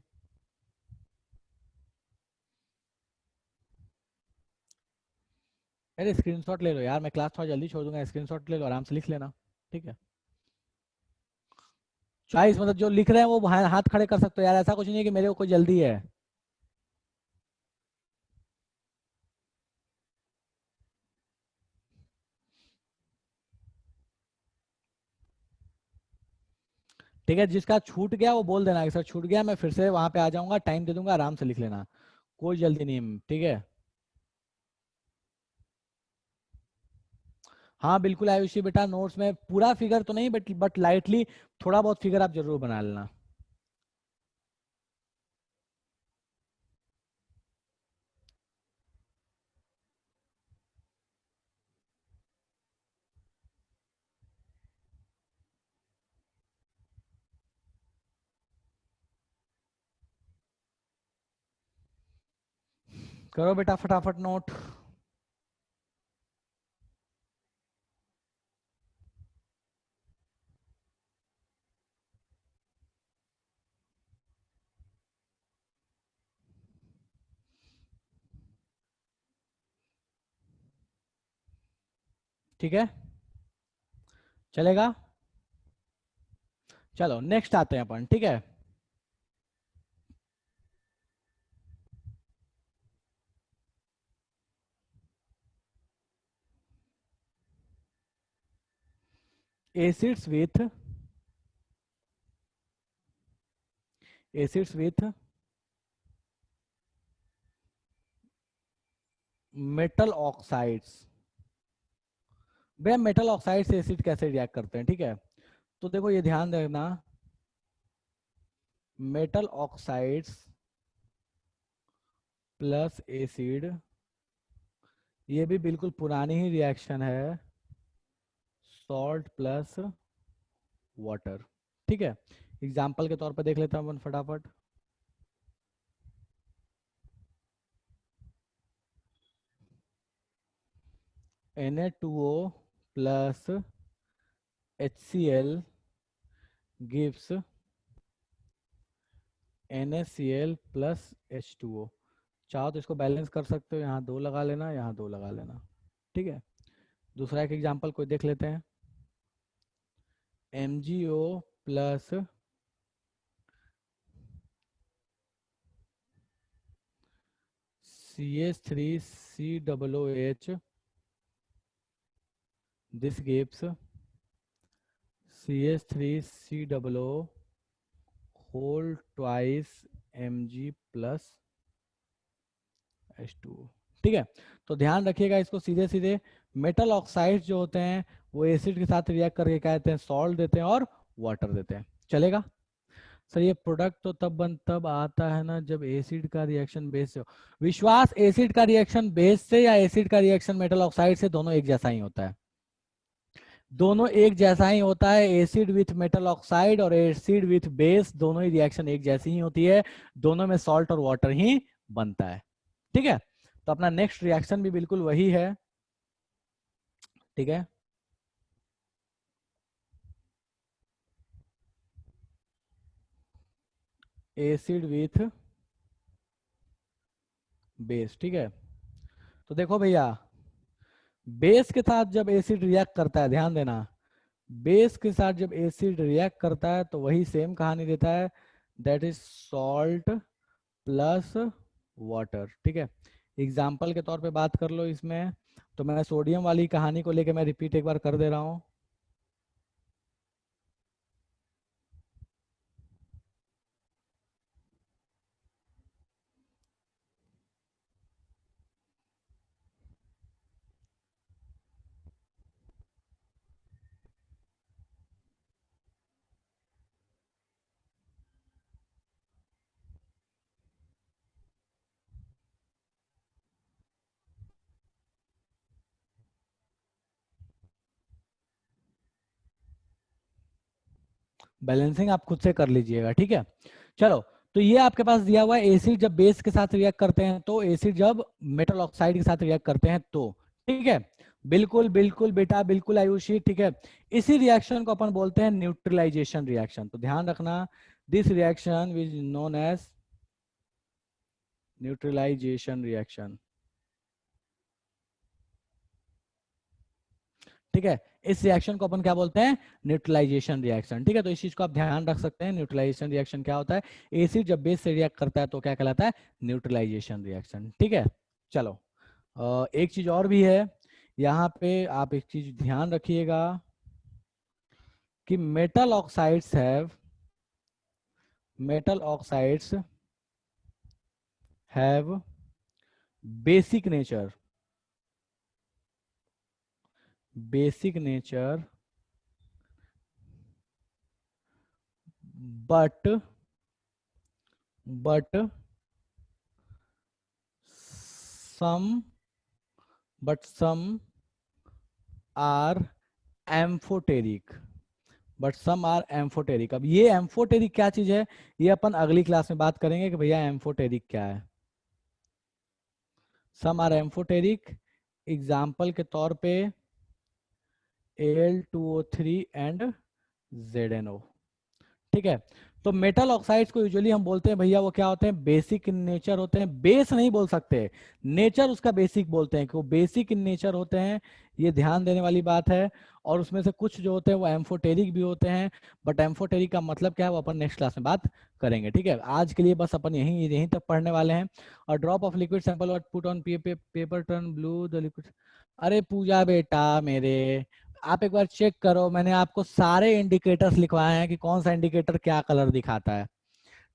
अरे स्क्रीनशॉट ले लो यार, मैं क्लास थोड़ा जल्दी छोड़ दूंगा, स्क्रीनशॉट ले लो, आराम से लिख लेना, ठीक है। चॉइस मतलब जो लिख रहे हैं वो हाथ खड़े कर सकते हो यार, ऐसा कुछ नहीं है कि मेरे को कोई जल्दी है। ठीक है, जिसका छूट गया वो बोल देना कि सर छूट गया, मैं फिर से वहां पे आ जाऊंगा, टाइम दे दूंगा, आराम से लिख लेना, कोई जल्दी नहीं, ठीक है। हाँ बिल्कुल आयुषी बेटा, नोट्स में पूरा फिगर तो नहीं बट लाइटली थोड़ा बहुत फिगर आप जरूर बना लेना। करो बेटा फटाफट नोट। ठीक है, चलेगा। चलो नेक्स्ट आते हैं अपन, ठीक है। Acids with, acids with metal oxides. भैया मेटल ऑक्साइड से एसिड कैसे रिएक्ट करते हैं, ठीक है। तो देखो ये ध्यान देना, मेटल ऑक्साइड्स प्लस एसिड, ये भी बिल्कुल पुरानी ही रिएक्शन है, सॉल्ट प्लस वाटर। ठीक है, एग्जाम्पल के तौर पर देख लेता हूँ फटाफट। Na2O plus HCl gives NaCl plus H2O। चाहो तो इसको बैलेंस कर सकते हो, यहाँ 2 लगा लेना, यहाँ 2 लगा लेना। ठीक है, दूसरा एक एग्जाम्पल कोई देख लेते हैं। MgO plus CH3COOH, this gives CH3COO whole twice Mg plus H2O। ठीक है, तो ध्यान रखिएगा इसको, सीधे सीधे मेटल ऑक्साइड जो होते हैं वो एसिड के साथ रिएक्ट करके क्या देते हैं, सॉल्ट देते हैं और वाटर देते हैं। चलेगा सर? ये प्रोडक्ट तो तब आता है ना जब एसिड का रिएक्शन बेस से हो। विश्वास, एसिड का रिएक्शन बेस से या एसिड का रिएक्शन मेटल ऑक्साइड से, दोनों एक जैसा ही होता है। दोनों एक जैसा ही होता है, एसिड विथ मेटल ऑक्साइड और एसिड विथ बेस, दोनों ही रिएक्शन एक जैसी ही होती है, दोनों में सॉल्ट और वाटर ही बनता है। ठीक है, तो अपना नेक्स्ट रिएक्शन भी बिल्कुल वही है। ठीक है, एसिड विथ बेस। ठीक है, तो देखो भैया, बेस के साथ जब एसिड रिएक्ट करता है, ध्यान देना, बेस के साथ जब एसिड रिएक्ट करता है तो वही सेम कहानी देता है, that is salt plus water. ठीक है, एग्जाम्पल के तौर पे बात कर लो इसमें, तो मैं सोडियम वाली कहानी को लेके मैं रिपीट एक बार कर दे रहा हूं। बैलेंसिंग आप खुद से कर लीजिएगा। ठीक है, चलो, तो ये आपके पास दिया हुआ है, एसिड जब बेस के साथ रिएक्ट करते हैं तो, एसिड जब मेटल ऑक्साइड के साथ रिएक्ट करते हैं तो। ठीक है, बिल्कुल बिल्कुल बेटा, बिल्कुल आयुषी। ठीक है, इसी रिएक्शन को अपन बोलते हैं न्यूट्रलाइजेशन रिएक्शन। तो ध्यान रखना, this reaction is known as neutralisation reaction. ठीक है, इस रिएक्शन को अपन क्या बोलते हैं, न्यूट्रलाइजेशन रिएक्शन। ठीक है, तो इस चीज को आप ध्यान रख सकते हैं, न्यूट्रलाइजेशन रिएक्शन क्या होता है, एसिड जब बेस से रिएक्ट करता है तो क्या कहलाता है, न्यूट्रलाइजेशन रिएक्शन। ठीक है, चलो, एक चीज और भी है यहाँ पे, आप एक चीज ध्यान रखिएगा कि metal oxides have basic nature, basic nature, but some are amphoteric, अब ये एम्फोटेरिक क्या चीज है, ये अपन अगली क्लास में बात करेंगे कि भैया एम्फोटेरिक क्या है। सम आर एम्फोटेरिक, एग्जाम्पल के तौर पे Al2O3 एंड ZnO। ठीक है, तो मेटल ऑक्साइड्स को यूजुअली हम बोलते हैं भैया वो क्या होते हैं, बेसिक इन नेचर होते हैं। बेस नहीं बोल सकते, नेचर उसका बेसिक बोलते हैं कि वो बेसिक इन नेचर होते हैं, ये ध्यान देने वाली बात है। और उसमें से कुछ जो होते हैं वो एम्फोटेरिक भी होते हैं, बट एम्फोटेरिक का मतलब क्या है वो अपन नेक्स्ट क्लास में बात करेंगे। ठीक है, आज के लिए बस अपन यहीं यहीं तक पढ़ने वाले हैं। और ड्रॉप ऑफ लिक्विड सैंपल और put on paper turn blue the liquid. अरे पूजा बेटा मेरे, आप एक बार चेक करो, मैंने आपको सारे इंडिकेटर्स लिखवाए हैं कि कौन सा इंडिकेटर क्या कलर दिखाता है।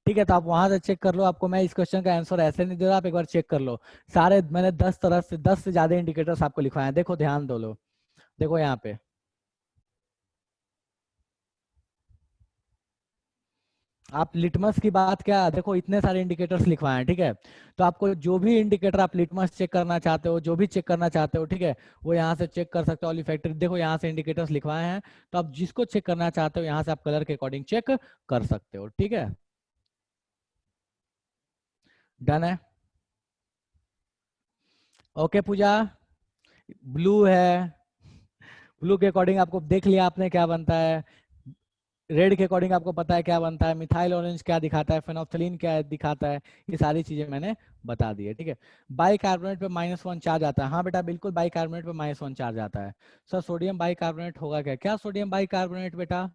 ठीक है, तो आप वहां से चेक कर लो, आपको मैं इस क्वेश्चन का आंसर ऐसे नहीं दे रहा, आप एक बार चेक कर लो। सारे मैंने 10 से ज्यादा इंडिकेटर्स आपको लिखवाए हैं, देखो ध्यान दो लो, देखो यहाँ पे। आप लिटमस की बात क्या, देखो इतने सारे इंडिकेटर्स लिखवाए हैं, ठीक है। तो आपको जो भी इंडिकेटर आप लिटमस चेक करना चाहते हो, जो भी चेक करना चाहते हो, ठीक है, वो यहाँ से चेक कर सकते हो। ऑलिफैक्टरी देखो यहाँ से इंडिकेटर्स लिखवाए हैं, तो आप जिसको चेक करना चाहते हो यहाँ से आप कलर के अकॉर्डिंग चेक कर सकते हो, ठीक है। डन है। ओके पूजा। ब्लू है, ब्लू के अकॉर्डिंग आपको देख लिया आपने क्या बनता है। रेड के अकॉर्डिंग आपको पता है क्या बनता है। मिथाइल ऑरेंज क्या दिखाता है, फेनोफ्थलीन क्या दिखाता है, ये सारी चीजें मैंने बता दी है, ठीक है। बाइकार्बोनेट पे -1 चार्ज आता है, हाँ बेटा बिल्कुल बाइकार्बोनेट पे -1 चार्ज आता है। सर सोडियम बाइकार्बोनेट होगा क्या, क्या सोडियम बाइकार्बोनेट बेटा,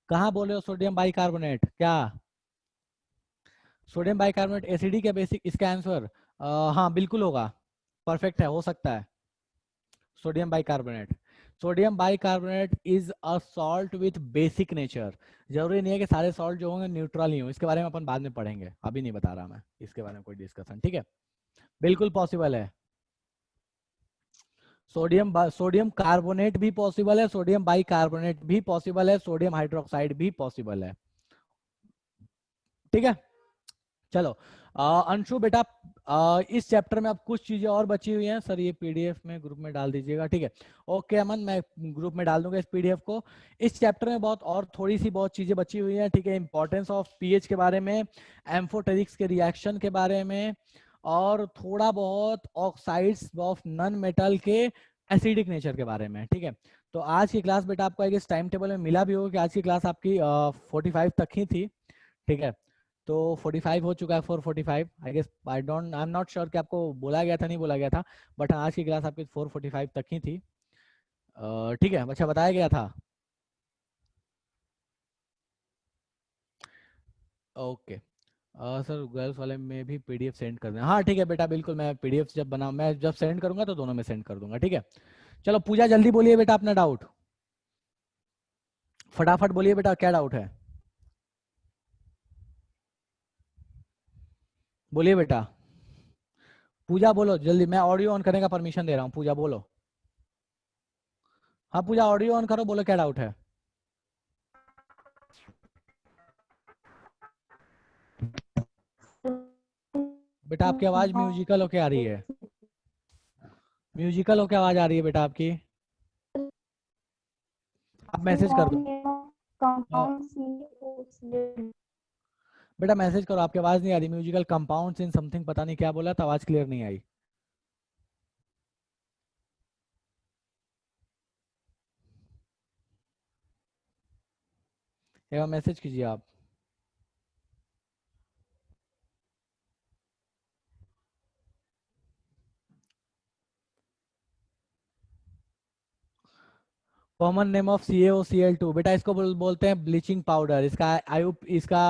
कहाँ बोले हो सोडियम बाइकार्बोनेट क्या। सोडियम बाइकार्बोनेट एसिडिक या बेसिक, इसका आंसर हाँ बिल्कुल होगा, परफेक्ट है, हो सकता है। Sodium bicarbonate, sodium bicarbonate is a salt with basic nature. जरूरी नहीं है कि सारे सॉल्ट जो होंगे न्यूट्रल ही हो, इसके बारे में अपन बाद में पढ़ेंगे, अभी नहीं बता रहा मैं इसके बारे में कोई डिस्कशन, ठीक है। बिल्कुल पॉसिबल है। सोडियम कार्बोनेट भी पॉसिबल है, सोडियम बाइकार्बोनेट भी पॉसिबल है, सोडियम हाइड्रोक्साइड भी पॉसिबल है, ठीक है। चलो अंशु बेटा, इस चैप्टर में अब कुछ चीजें और बची हुई हैं सर, ये पीडीएफ में ग्रुप में डाल दीजिएगा, ठीक है। ओके अमन, मैं ग्रुप में डाल दूंगा इस पीडीएफ को। इस चैप्टर में बहुत और थोड़ी सी बहुत चीजें बची हुई हैं, ठीक है। इंपॉर्टेंस ऑफ पीएच के बारे में, एम्फोटेरिक्स के रिएक्शन के बारे में, और थोड़ा बहुत ऑक्साइड्स ऑफ नॉन मेटल के एसिडिक नेचर के बारे में, ठीक है। तो आज की क्लास बेटा आपको इस टाइम टेबल में मिला भी होगा कि आज की क्लास आपकी 45 तक ही थी, ठीक है। तो 45 हो चुका है, 4:45 I guess, I am not sure कि आपको बोला गया था नहीं बोला गया था, बट आज की क्लास आपकी 4:45 तक ही थी, ठीक है, अच्छा बताया गया था। ओके सर गर्ल्स वाले में भी पीडीएफ सेंड कर दें, हाँ ठीक है बेटा बिल्कुल, मैं पीडीएफ जब बना मैं जब सेंड करूंगा तो दोनों में सेंड कर दूंगा, ठीक है। चलो पूजा जल्दी बोलिए बेटा अपना डाउट, फटाफट बोलिए बेटा क्या डाउट है, बोलिए बेटा। पूजा बोलो जल्दी, मैं ऑडियो ऑन करने का परमिशन दे रहा हूँ, पूजा बोलो। हाँ पूजा ऑडियो ऑन करो, बोलो क्या डाउट है। बेटा आपकी आवाज म्यूजिकल होके आ रही है, म्यूजिकल होके आवाज आ रही है बेटा आपकी, आप मैसेज कर दो। बेटा मैसेज करो, आपकी आवाज नहीं आ रही, म्यूजिकल कंपाउंड्स इन समथिंग पता नहीं क्या बोला था, आवाज क्लियर नहीं आई। एक बार मैसेज कीजिए आप। कॉमन नेम ऑफ CaOCl2 बेटा इसको बोलते हैं ब्लीचिंग पाउडर, इसका आयु इसका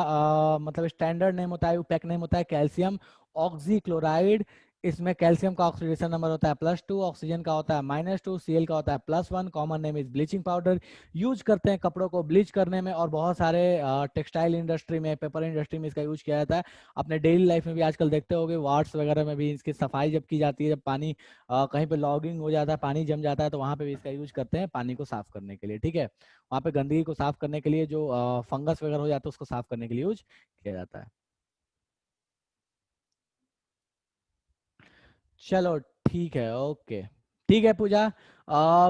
मतलब स्टैंडर्ड नेम होता है, आयुपैक नेम होता है कैल्शियम ऑक्सीक्लोराइड। इसमें कैल्शियम का ऑक्सीडेशन नंबर होता है +2, ऑक्सीजन का होता है -2, Cl का होता है +1। Common name is bleaching powder. Use करते हैं कपड़ों को ब्लीच करने में, और बहुत सारे टेक्सटाइल इंडस्ट्री में, पेपर इंडस्ट्री में इसका यूज किया जाता है। अपने डेली लाइफ में भी आजकल देखते होंगे, वार्ड्स वगैरह में भी इसकी सफाई जब की जाती है, जब पानी कहीं पे लॉगिंग हो जाता है, पानी जम जाता है, तो वहां पे भी इसका यूज करते हैं पानी को साफ करने के लिए, ठीक है। वहां पे गंदगी को साफ करने के लिए, जो फंगस वगैरह हो जाता है उसको साफ करने के लिए यूज किया जाता है। चलो ठीक है, ओके। ठीक है पूजा,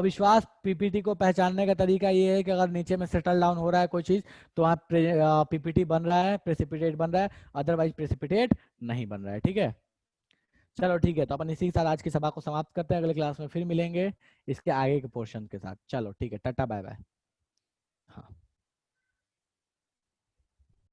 विश्वास पीपीटी को पहचानने का तरीका ये है कि अगर नीचे में सेटल डाउन हो रहा है कोई चीज, तो वहाँ पीपीटी बन रहा है, प्रेसिपिटेट बन रहा है, अदरवाइज प्रेसिपिटेट नहीं बन रहा है, ठीक है। चलो ठीक है, तो अपन इसी के साथ आज की सभा को समाप्त करते हैं, अगले क्लास में फिर मिलेंगे इसके आगे के पोर्शन के साथ। चलो ठीक है, टाटा बाय बाय। हाँ।